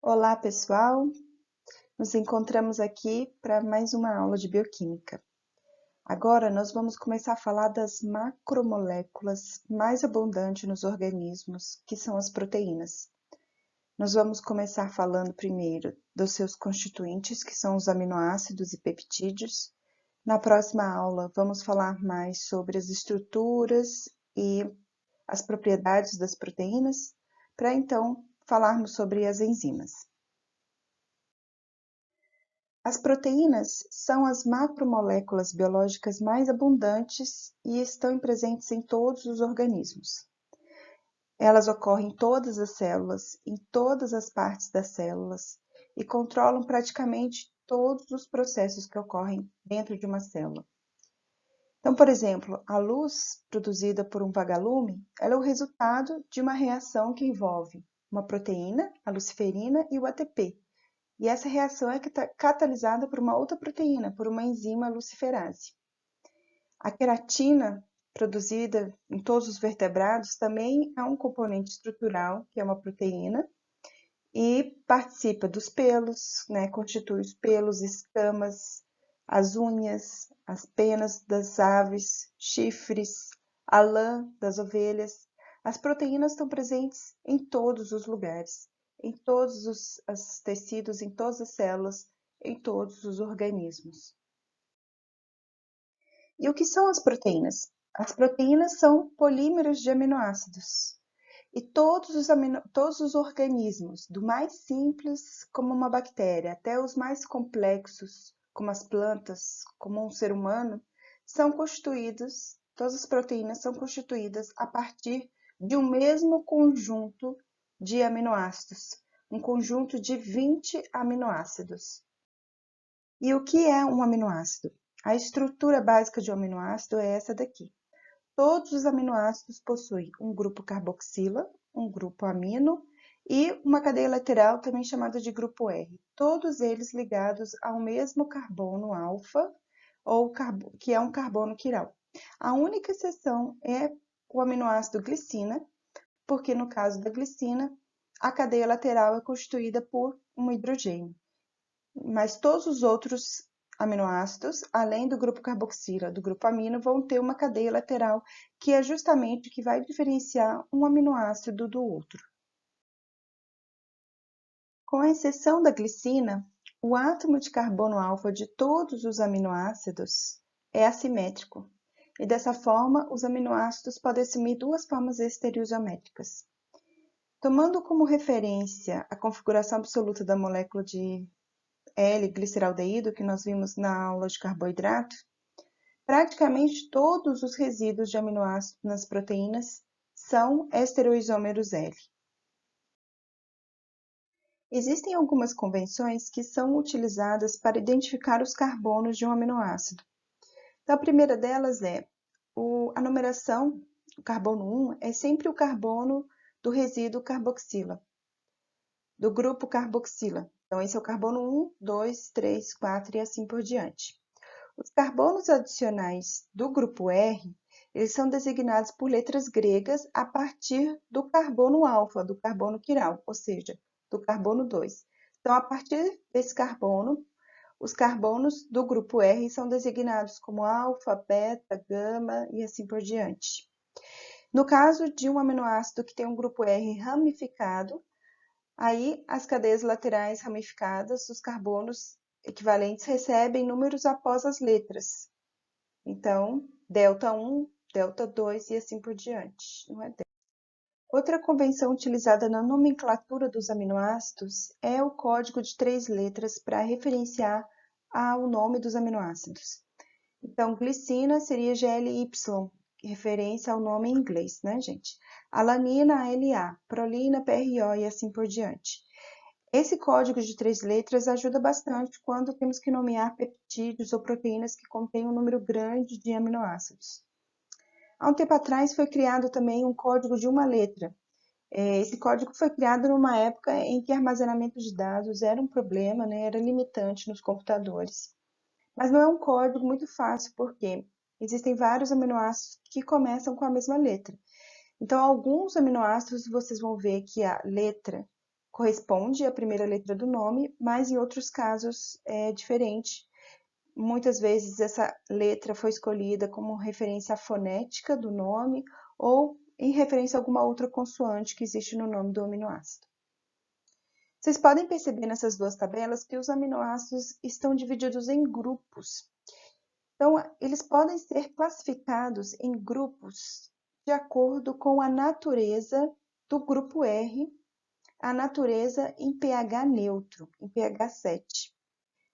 Olá, pessoal! Nos encontramos aqui para mais uma aula de bioquímica. Agora nós vamos começar a falar das macromoléculas mais abundantes nos organismos, que são as proteínas. Nós vamos começar falando primeiro dos seus constituintes, que são os aminoácidos e peptídeos. Na próxima aula, vamos falar mais sobre as estruturas e as propriedades das proteínas, para então falarmos sobre as enzimas. As proteínas são as macromoléculas biológicas mais abundantes e estão presentes em todos os organismos. Elas ocorrem em todas as células, em todas as partes das células e controlam praticamente todos os processos que ocorrem dentro de uma célula. Então, por exemplo, a luz produzida por um vagalume, ela é o resultado de uma reação que envolve uma proteína, a luciferina, e o ATP. E essa reação é catalisada por uma outra proteína, por uma enzima luciferase. A queratina, produzida em todos os vertebrados, também é um componente estrutural, que é uma proteína, e participa dos pelos, constitui os pelos, escamas, as unhas, as penas das aves, chifres, a lã das ovelhas. As proteínas estão presentes em todos os lugares, em todos os tecidos, em todas as células, em todos os organismos. E o que são as proteínas? As proteínas são polímeros de aminoácidos. E todos os organismos, do mais simples, como uma bactéria, até os mais complexos, como as plantas, como um ser humano, são constituídos, todas as proteínas são constituídas a partir de um mesmo conjunto de aminoácidos, um conjunto de 20 aminoácidos. E o que é um aminoácido? A estrutura básica de um aminoácido é essa daqui. Todos os aminoácidos possuem um grupo carboxila, um grupo amino e uma cadeia lateral também chamada de grupo R. Todos eles ligados ao mesmo carbono alfa, que é um carbono quiral. A única exceção é o aminoácido glicina, porque no caso da glicina, a cadeia lateral é constituída por um hidrogênio. Mas todos os outros aminoácidos, além do grupo carboxila, do grupo amino, vão ter uma cadeia lateral, que é justamente o que vai diferenciar um aminoácido do outro. Com exceção da glicina, o átomo de carbono alfa de todos os aminoácidos é assimétrico, e dessa forma os aminoácidos podem assumir duas formas estereoisométricas. Tomando como referência a configuração absoluta da molécula de L-gliceraldeído, que nós vimos na aula de carboidrato, praticamente todos os resíduos de aminoácidos nas proteínas são estereoisômeros L. Existem algumas convenções que são utilizadas para identificar os carbonos de um aminoácido. Então, a primeira delas é a numeração, o carbono 1 é sempre o carbono do resíduo carboxila, do grupo carboxila. Então, esse é o carbono 1, 2, 3, 4 e assim por diante. Os carbonos adicionais do grupo R, eles são designados por letras gregas a partir do carbono alfa, do carbono quiral, ou seja, do carbono 2. Então, a partir desse carbono, os carbonos do grupo R são designados como alfa, beta, gama e assim por diante. No caso de um aminoácido que tem um grupo R ramificado, aí as cadeias laterais ramificadas, os carbonos equivalentes recebem números após as letras. Então, delta 1, delta 2 e assim por diante. Não é delta. Outra convenção utilizada na nomenclatura dos aminoácidos é o código de 3 letras para referenciar ao nome dos aminoácidos. Então, glicina seria GLY, referência ao nome em inglês, né, gente? Alanina, ALA, prolina, PRO e assim por diante. Esse código de 3 letras ajuda bastante quando temos que nomear peptídeos ou proteínas que contêm um número grande de aminoácidos. Há um tempo atrás foi criado também um código de uma letra. Esse código foi criado numa época em que armazenamento de dados era um problema, né, era limitante nos computadores. Mas não é um código muito fácil, porque existem vários aminoácidos que começam com a mesma letra. Então, alguns aminoácidos vocês vão ver que a letra corresponde à primeira letra do nome, mas em outros casos é diferente. Muitas vezes essa letra foi escolhida como referência à fonética do nome ou em referência a alguma outra consoante que existe no nome do aminoácido. Vocês podem perceber nessas duas tabelas que os aminoácidos estão divididos em grupos. Então, eles podem ser classificados em grupos de acordo com a natureza do grupo R, a natureza em pH neutro, em pH 7.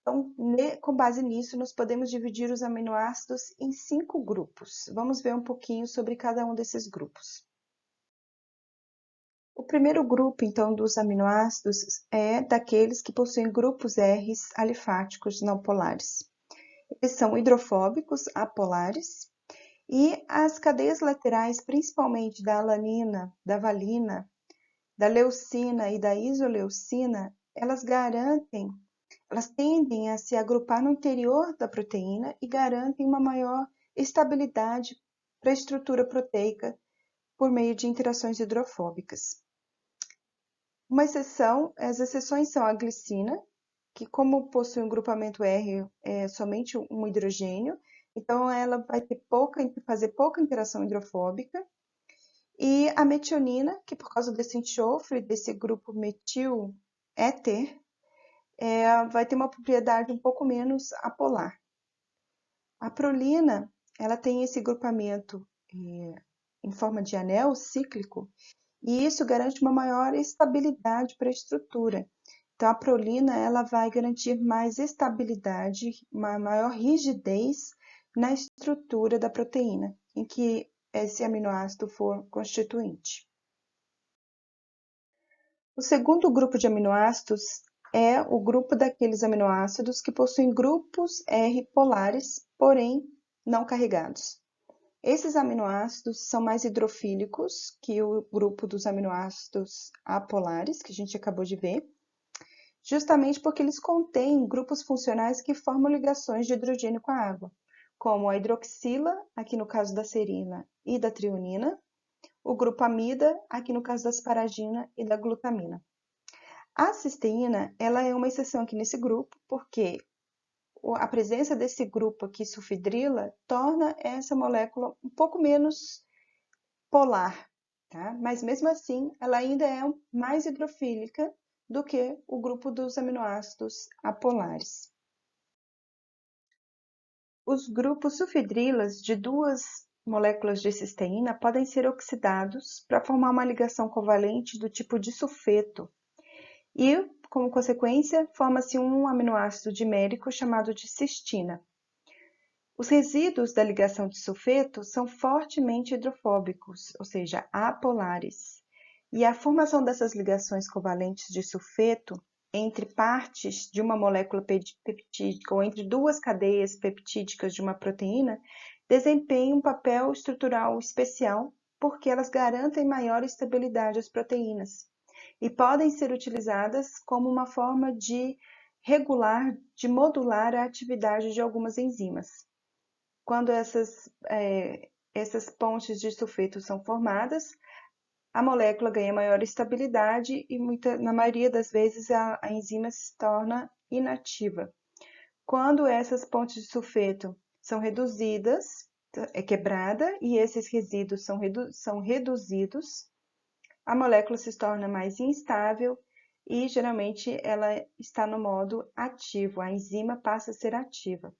Então, com base nisso, nós podemos dividir os aminoácidos em 5 grupos. Vamos ver um pouquinho sobre cada um desses grupos. O primeiro grupo, então, dos aminoácidos é daqueles que possuem grupos R alifáticos não polares. Eles são hidrofóbicos apolares e as cadeias laterais, principalmente da alanina, da valina, da leucina e da isoleucina, elas tendem a se agrupar no interior da proteína e garantem uma maior estabilidade para a estrutura proteica por meio de interações hidrofóbicas. As exceções são a glicina, que como possui um grupamento R, é somente um hidrogênio, então ela vai fazer pouca interação hidrofóbica, e a metionina, que por causa desse enxofre, desse grupo metil éter, vai ter uma propriedade um pouco menos apolar. A prolina, ela tem esse grupamento em forma de anel cíclico, e isso garante uma maior estabilidade para a estrutura. Então, a prolina ela vai garantir mais estabilidade, uma maior rigidez na estrutura da proteína, em que esse aminoácido for constituinte. O segundo grupo de aminoácidos é o grupo daqueles aminoácidos que possuem grupos R polares, porém não carregados. Esses aminoácidos são mais hidrofílicos que o grupo dos aminoácidos apolares, que a gente acabou de ver, justamente porque eles contêm grupos funcionais que formam ligações de hidrogênio com a água, como a hidroxila, aqui no caso da serina e da trionina, o grupo amida, aqui no caso da asparagina e da glutamina. A cisteína, ela é uma exceção aqui nesse grupo, porque a presença desse grupo aqui, sulfidrila, torna essa molécula um pouco menos polar, tá? Mas mesmo assim, ela ainda é mais hidrofílica do que o grupo dos aminoácidos apolares. Os grupos sulfidrilas de duas moléculas de cisteína podem ser oxidados para formar uma ligação covalente do tipo de sulfeto e, como consequência, forma-se um aminoácido dimérico chamado de cistina. Os resíduos da ligação de sulfeto são fortemente hidrofóbicos, ou seja, apolares. E a formação dessas ligações covalentes de sulfeto entre partes de uma molécula peptídica ou entre duas cadeias peptídicas de uma proteína desempenha um papel estrutural especial porque elas garantem maior estabilidade às proteínas e podem ser utilizadas como uma forma de modular a atividade de algumas enzimas. Quando essas pontes de sulfeto são formadas, a molécula ganha maior estabilidade e, na maioria das vezes, a enzima se torna inativa. Quando essas pontes de sulfeto são reduzidas, é quebrada, e esses resíduos são reduzidos, a molécula se torna mais instável e, geralmente, ela está no modo ativo, a enzima passa a ser ativa.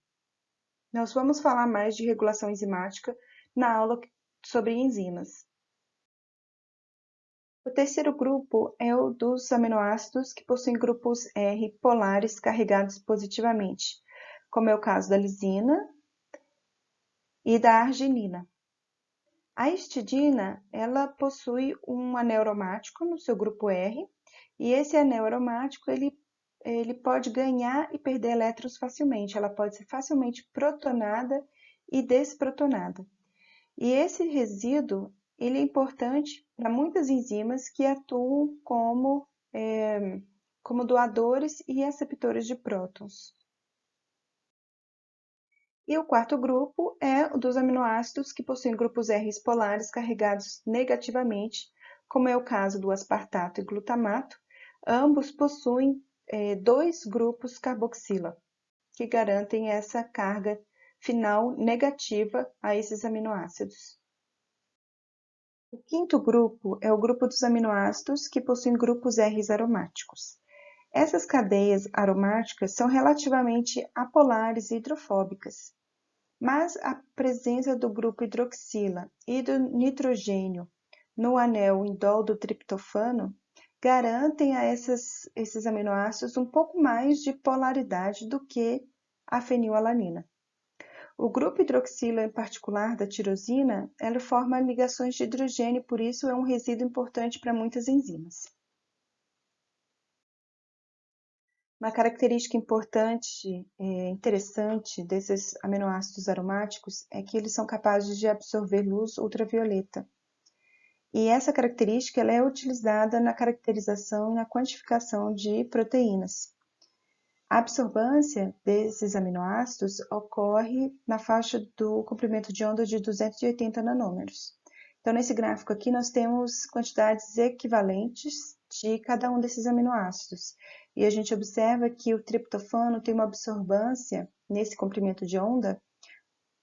Nós vamos falar mais de regulação enzimática na aula sobre enzimas. O terceiro grupo é o dos aminoácidos que possuem grupos R polares carregados positivamente, como é o caso da lisina e da arginina. A histidina, ela possui um anel aromático no seu grupo R, e esse anel aromático ele pode ganhar e perder elétrons facilmente, ela pode ser facilmente protonada e desprotonada. E esse resíduo ele é importante para muitas enzimas que atuam como doadores e receptores de prótons. E o quarto grupo é o dos aminoácidos que possuem grupos R polares carregados negativamente, como é o caso do aspartato e glutamato, Ambos possuem dois grupos carboxila, que garantem essa carga final negativa a esses aminoácidos. O quinto grupo é o grupo dos aminoácidos que possuem grupos R aromáticos. Essas cadeias aromáticas são relativamente apolares e hidrofóbicas, mas a presença do grupo hidroxila e do nitrogênio no anel indol do triptofano garantem a esses aminoácidos um pouco mais de polaridade do que a fenilalanina. O grupo hidroxila, em particular da tirosina, ela forma ligações de hidrogênio, por isso é um resíduo importante para muitas enzimas. Uma característica importante, interessante desses aminoácidos aromáticos é que eles são capazes de absorver luz ultravioleta. E essa característica ela é utilizada na caracterização e na quantificação de proteínas. A absorvância desses aminoácidos ocorre na faixa do comprimento de onda de 280 nanômetros. Então, nesse gráfico aqui, nós temos quantidades equivalentes de cada um desses aminoácidos. E a gente observa que o triptofano tem uma absorvância, nesse comprimento de onda,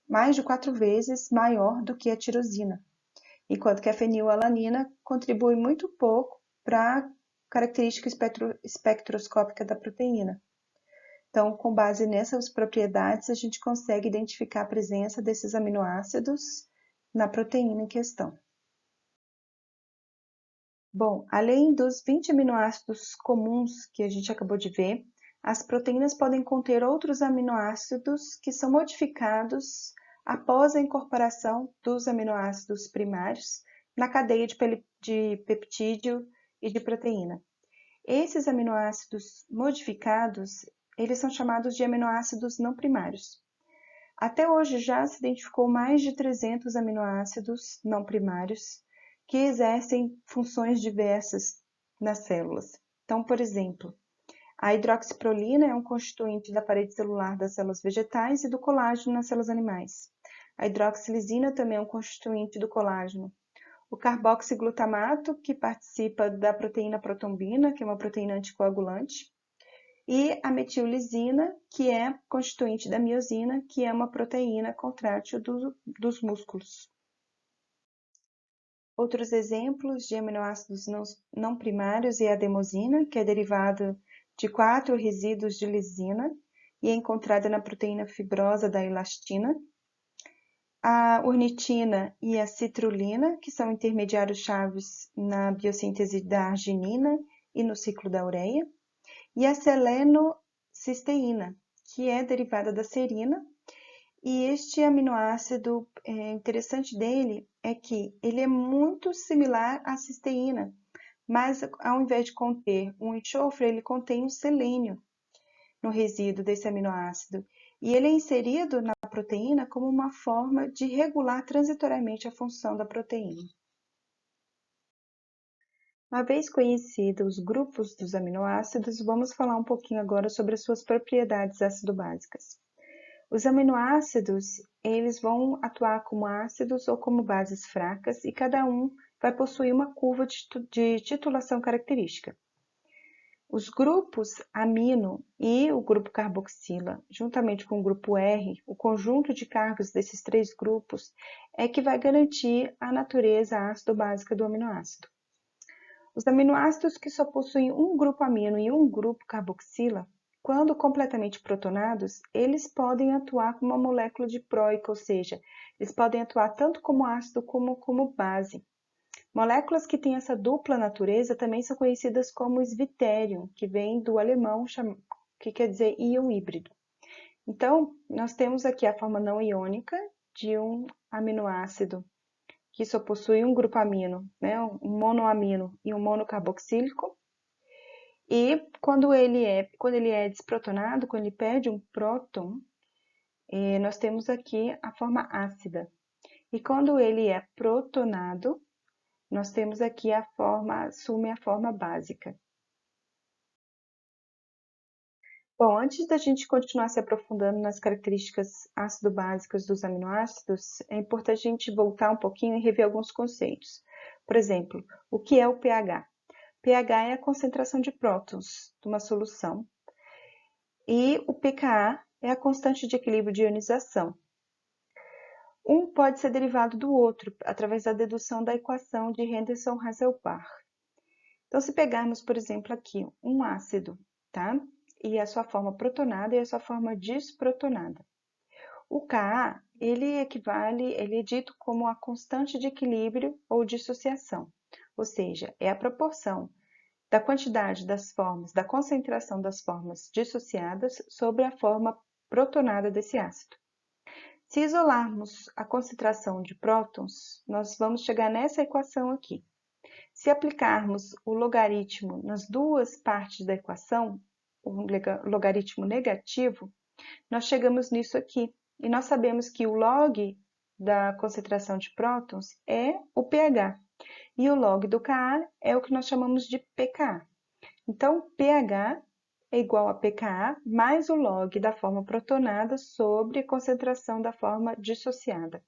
mais de 4 vezes maior do que a tirosina, enquanto que a fenilalanina contribui muito pouco para a característica espectroscópica da proteína. Então, com base nessas propriedades, a gente consegue identificar a presença desses aminoácidos na proteína em questão. Bom, além dos 20 aminoácidos comuns que a gente acabou de ver, as proteínas podem conter outros aminoácidos que são modificados após a incorporação dos aminoácidos primários na cadeia de peptídeo e de proteína. Esses aminoácidos modificados, eles são chamados de aminoácidos não primários. Até hoje já se identificou mais de 300 aminoácidos não primários que exercem funções diversas nas células. Então, por exemplo, a hidroxiprolina é um constituinte da parede celular das células vegetais e do colágeno nas células animais. A hidroxilisina também é um constituinte do colágeno. O carboxiglutamato, que participa da proteína protombina, que é uma proteína anticoagulante, e a metillisina, que é constituinte da miosina, que é uma proteína contrátil dos músculos. Outros exemplos de aminoácidos não primários é a adenosina, que é derivado de 4 resíduos de lisina e é encontrada na proteína fibrosa da elastina. A ornitina e a citrulina, que são intermediários chaves na biossíntese da arginina e no ciclo da ureia. E a selenocisteína, que é derivada da serina. E este aminoácido, interessante dele é que ele é muito similar à cisteína, mas ao invés de conter um enxofre, ele contém um selênio no resíduo desse aminoácido. E ele é inserido na proteína como uma forma de regular transitoriamente a função da proteína. Uma vez conhecidos os grupos dos aminoácidos, vamos falar um pouquinho agora sobre as suas propriedades ácido-básicas. Os aminoácidos, eles vão atuar como ácidos ou como bases fracas e cada um vai possuir uma curva de titulação característica. Os grupos amino e o grupo carboxila, juntamente com o grupo R, o conjunto de cargas desses três grupos é que vai garantir a natureza ácido-básica do aminoácido. Os aminoácidos que só possuem um grupo amino e um grupo carboxila, quando completamente protonados, eles podem atuar como uma molécula diploica, ou seja, eles podem atuar tanto como ácido como base. Moléculas que têm essa dupla natureza também são conhecidas como Svitterium, que vem do alemão, que quer dizer íon híbrido. Então, nós temos aqui a forma não iônica de um aminoácido que só possui um grupo amino, né, um monoamino e um monocarboxílico. E quando ele é desprotonado, quando ele perde um próton, nós temos aqui a forma ácida. E quando ele é protonado, nós temos aqui assume a forma básica. Bom, antes da gente continuar se aprofundando nas características ácido-básicas dos aminoácidos, é importante a gente voltar um pouquinho e rever alguns conceitos. Por exemplo, o que é o pH? pH é a concentração de prótons de uma solução e o pKa é a constante de equilíbrio de ionização. Um pode ser derivado do outro através da dedução da equação de Henderson-Hasselbalch. Então, se pegarmos, por exemplo, aqui um ácido, tá? E a sua forma protonada e a sua forma desprotonada. O Ka, ele é dito como a constante de equilíbrio ou dissociação, ou seja, é a proporção da quantidade das formas, da concentração das formas dissociadas sobre a forma protonada desse ácido. Se isolarmos a concentração de prótons, nós vamos chegar nessa equação aqui. Se aplicarmos o logaritmo nas duas partes da equação, o logaritmo negativo, nós chegamos nisso aqui. E nós sabemos que o log da concentração de prótons é o pH. E o log do Ka é o que nós chamamos de pKa. Então, pH é igual a pKa mais o log da forma protonada sobre a concentração da forma dissociada.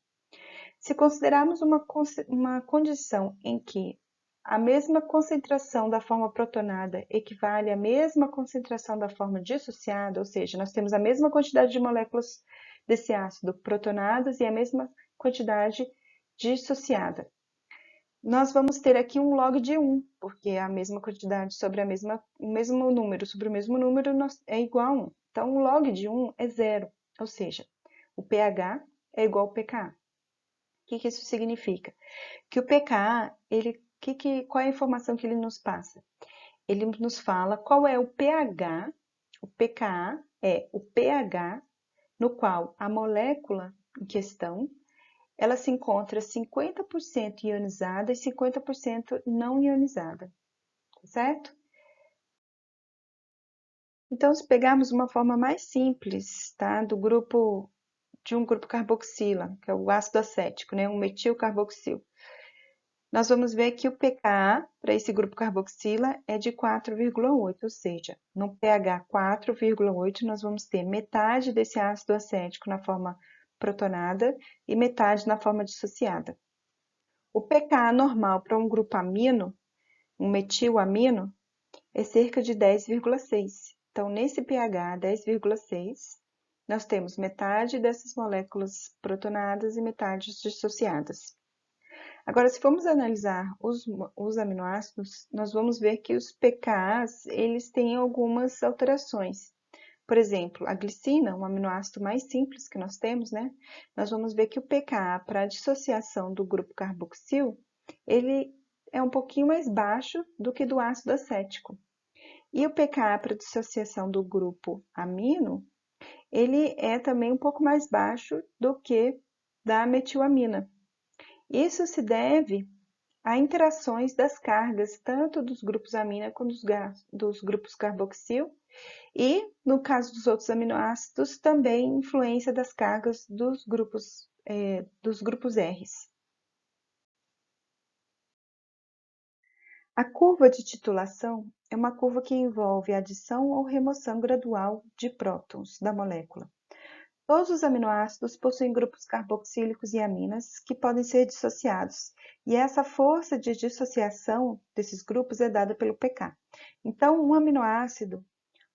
Se considerarmos uma condição em que a mesma concentração da forma protonada equivale à mesma concentração da forma dissociada, ou seja, nós temos a mesma quantidade de moléculas desse ácido protonadas e a mesma quantidade dissociada. Nós vamos ter aqui um log de 1, porque a mesma quantidade sobre o mesmo número sobre o mesmo número é igual a 1. Então, o log de 1 é 0, ou seja, o pH é igual ao pKa. O que isso significa? Que o pKa, qual é a informação que ele nos passa? Ele nos fala qual é o pH, o pKa é o pH no qual a molécula em questão, ela se encontra 50% ionizada e 50% não ionizada, certo? Então, se pegarmos uma forma mais simples, tá, de um grupo carboxila, que é o ácido acético, né, um metilcarboxil, nós vamos ver que o pKa para esse grupo carboxila é de 4,8, ou seja, no pH 4,8 nós vamos ter metade desse ácido acético na forma protonada e metade na forma dissociada. O pKa normal para um grupo amino, um metilamino, é cerca de 10,6. Então, nesse pH 10,6, nós temos metade dessas moléculas protonadas e metade dissociadas. Agora, se formos analisar os aminoácidos, nós vamos ver que os pKas, eles têm algumas alterações. Por exemplo, a glicina, um aminoácido mais simples que nós temos, né? Nós vamos ver que o pKa para a dissociação do grupo carboxil, ele é um pouquinho mais baixo do que do ácido acético. E o pKa para a dissociação do grupo amino, ele é também um pouco mais baixo do que da metilamina. Isso se deve a interações das cargas, tanto dos grupos amina quanto dos grupos carboxil, e, no caso dos outros aminoácidos, também influência das cargas dos grupos R's. A curva de titulação é uma curva que envolve a adição ou remoção gradual de prótons da molécula. Todos os aminoácidos possuem grupos carboxílicos e aminas que podem ser dissociados, e essa força de dissociação desses grupos é dada pelo pK. Então, um aminoácido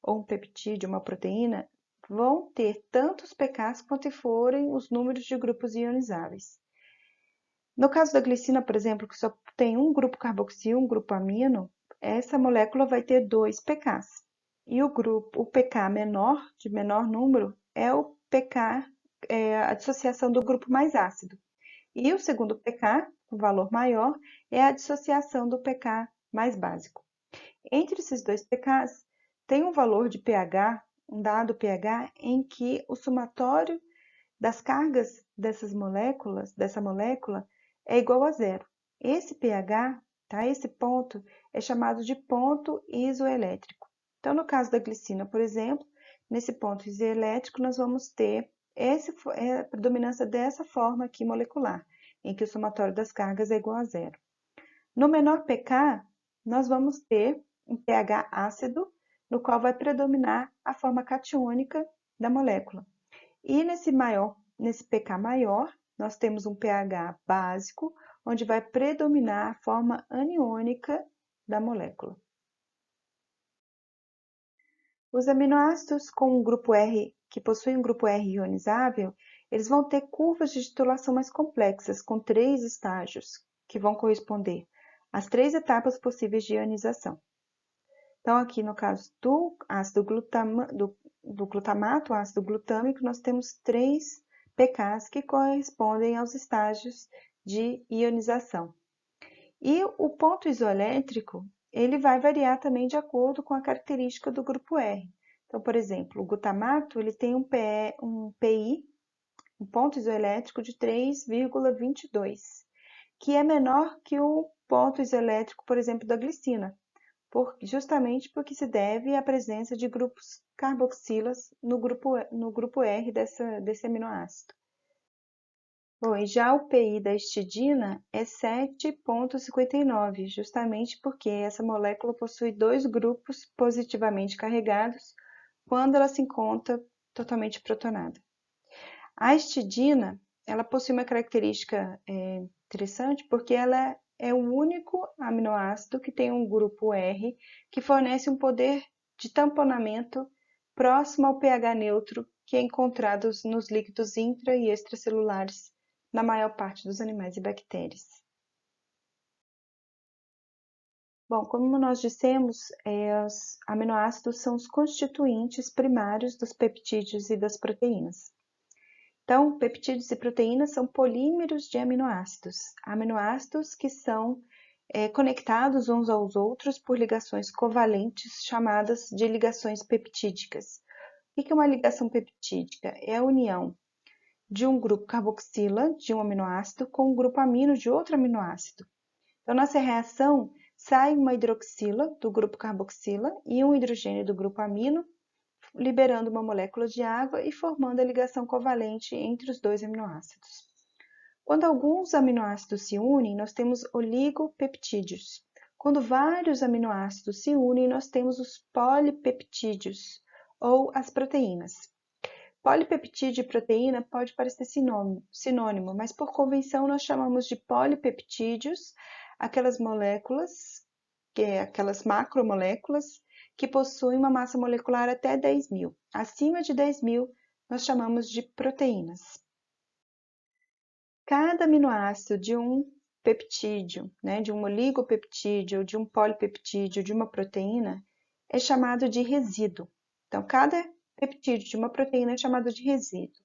ou um peptídeo, uma proteína, vão ter tantos pKs quanto forem os números de grupos ionizáveis. No caso da glicina, por exemplo, que só tem um grupo carboxil, um grupo amino, essa molécula vai ter 2 pKs. E o pK menor, de menor número, é o pK, a dissociação do grupo mais ácido. E o segundo pK, o valor maior, é a dissociação do pK mais básico. Entre esses dois pKs, tem um valor de pH, um dado pH, em que o somatório das cargas dessa molécula, é igual a zero. Esse pH, tá? Esse ponto, é chamado de ponto isoelétrico. Então, no caso da glicina, por exemplo, nesse ponto isoelétrico, nós vamos ter a predominância dessa forma aqui molecular, em que o somatório das cargas é igual a zero. No menor pK, nós vamos ter um pH ácido, no qual vai predominar a forma catiônica da molécula. E nesse pK maior, nós temos um pH básico, onde vai predominar a forma aniônica da molécula. Os aminoácidos com um grupo R, que possuem um grupo R ionizável, eles vão ter curvas de titulação mais complexas, com 3 estágios, que vão corresponder às 3 etapas possíveis de ionização. Então, aqui no caso do ácido glutamato, ácido glutâmico, nós temos 3 pKs que correspondem aos estágios de ionização. E o ponto isoelétrico, ele vai variar também de acordo com a característica do grupo R. Então, por exemplo, o glutamato, ele tem um PI, um ponto isoelétrico de 3,22, que é menor que o ponto isoelétrico, por exemplo, da glicina, justamente porque se deve à presença de grupos carboxilas no grupo R desse aminoácido. Bom, e já o PI da histidina é 7,59, justamente porque essa molécula possui 2 grupos positivamente carregados quando ela se encontra totalmente protonada. A histidina, ela possui uma característica interessante porque ela é o único aminoácido que tem um grupo R que fornece um poder de tamponamento próximo ao pH neutro que é encontrado nos líquidos intra- e extracelulares na maior parte dos animais e bactérias. Bom, como nós dissemos, os aminoácidos são os constituintes primários dos peptídeos e das proteínas. Então, peptídeos e proteínas são polímeros de aminoácidos que são conectados uns aos outros por ligações covalentes chamadas de ligações peptídicas. O que é uma ligação peptídica? É a união de um grupo carboxila de um aminoácido com um grupo amino de outro aminoácido. Então, nessa reação, sai uma hidroxila do grupo carboxila e um hidrogênio do grupo amino, liberando uma molécula de água e formando a ligação covalente entre os 2 aminoácidos. Quando alguns aminoácidos se unem, nós temos oligopeptídeos. Quando vários aminoácidos se unem, nós temos os polipeptídeos, ou as proteínas. Polipeptídeo e proteína pode parecer sinônimo, mas por convenção nós chamamos de polipeptídeos aquelas moléculas, aquelas macromoléculas, que possuem uma massa molecular até 10.000. Acima de 10.000, nós chamamos de proteínas. Cada aminoácido de um peptídeo, de um oligopeptídeo, de um polipeptídeo, de uma proteína, é chamado de resíduo. Então, cada peptídeo de uma proteína é chamado de resíduo.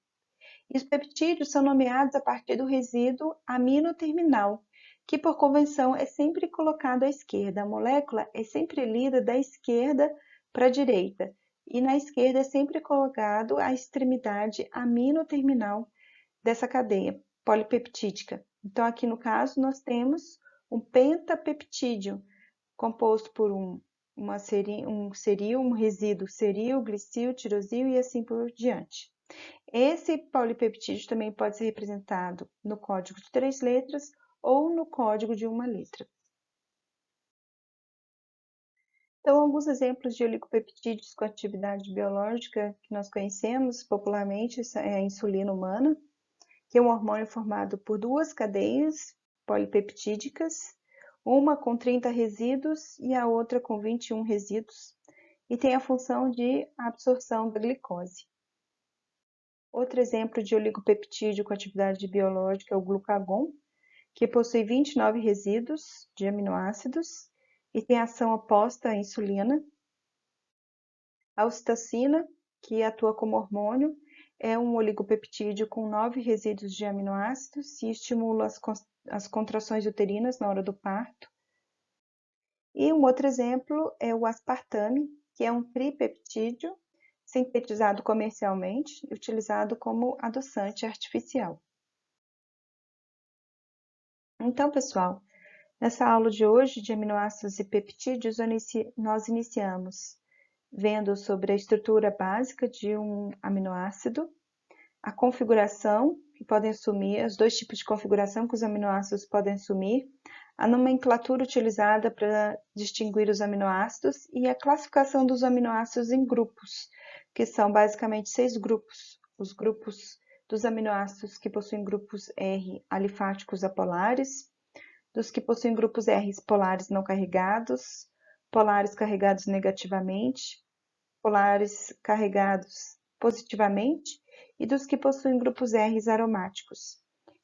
E os peptídeos são nomeados a partir do resíduo amino terminal, que por convenção é sempre colocado à esquerda. A molécula é sempre lida da esquerda para a direita, e na esquerda é sempre colocado a extremidade amino terminal dessa cadeia polipeptídica. Então, aqui no caso, nós temos um pentapeptídeo, composto por um resíduo seril, glicil, tirossil e assim por diante. Esse polipeptídeo também pode ser representado no código de 3 letras ou no código de 1 letra. Então, alguns exemplos de oligopeptídeos com atividade biológica que nós conhecemos popularmente é a insulina humana, que é um hormônio formado por 2 cadeias polipeptídicas, uma com 30 resíduos e a outra com 21 resíduos, e tem a função de absorção da glicose. Outro exemplo de oligopeptídeo com atividade biológica é o glucagon, que possui 29 resíduos de aminoácidos e tem ação oposta à insulina. A ocitocina, que atua como hormônio, é um oligopeptídeo com 9 resíduos de aminoácidos e estimula as contrações uterinas na hora do parto. E um outro exemplo é o aspartame, que é um tripeptídeo sintetizado comercialmente e utilizado como adoçante artificial. Então, pessoal, nessa aula de hoje de aminoácidos e peptídeos, nós iniciamos vendo sobre a estrutura básica de um aminoácido, a configuração que podem assumir, os 2 tipos de configuração que os aminoácidos podem assumir, a nomenclatura utilizada para distinguir os aminoácidos e a classificação dos aminoácidos em grupos, que são basicamente 6 grupos. Os grupos dos aminoácidos que possuem grupos R alifáticos apolares, dos que possuem grupos R polares não carregados, polares carregados negativamente, polares carregados positivamente e dos que possuem grupos R aromáticos.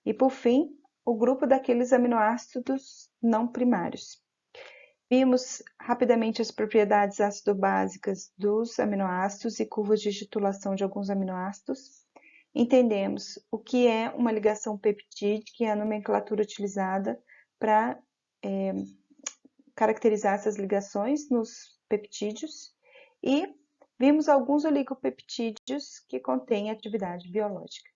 E, por fim, o grupo daqueles aminoácidos não primários. Vimos rapidamente as propriedades ácido-básicas dos aminoácidos e curvas de titulação de alguns aminoácidos. Entendemos o que é uma ligação peptídica e a nomenclatura utilizada para caracterizar essas ligações nos peptídeos e vimos alguns oligopeptídeos que contêm atividade biológica.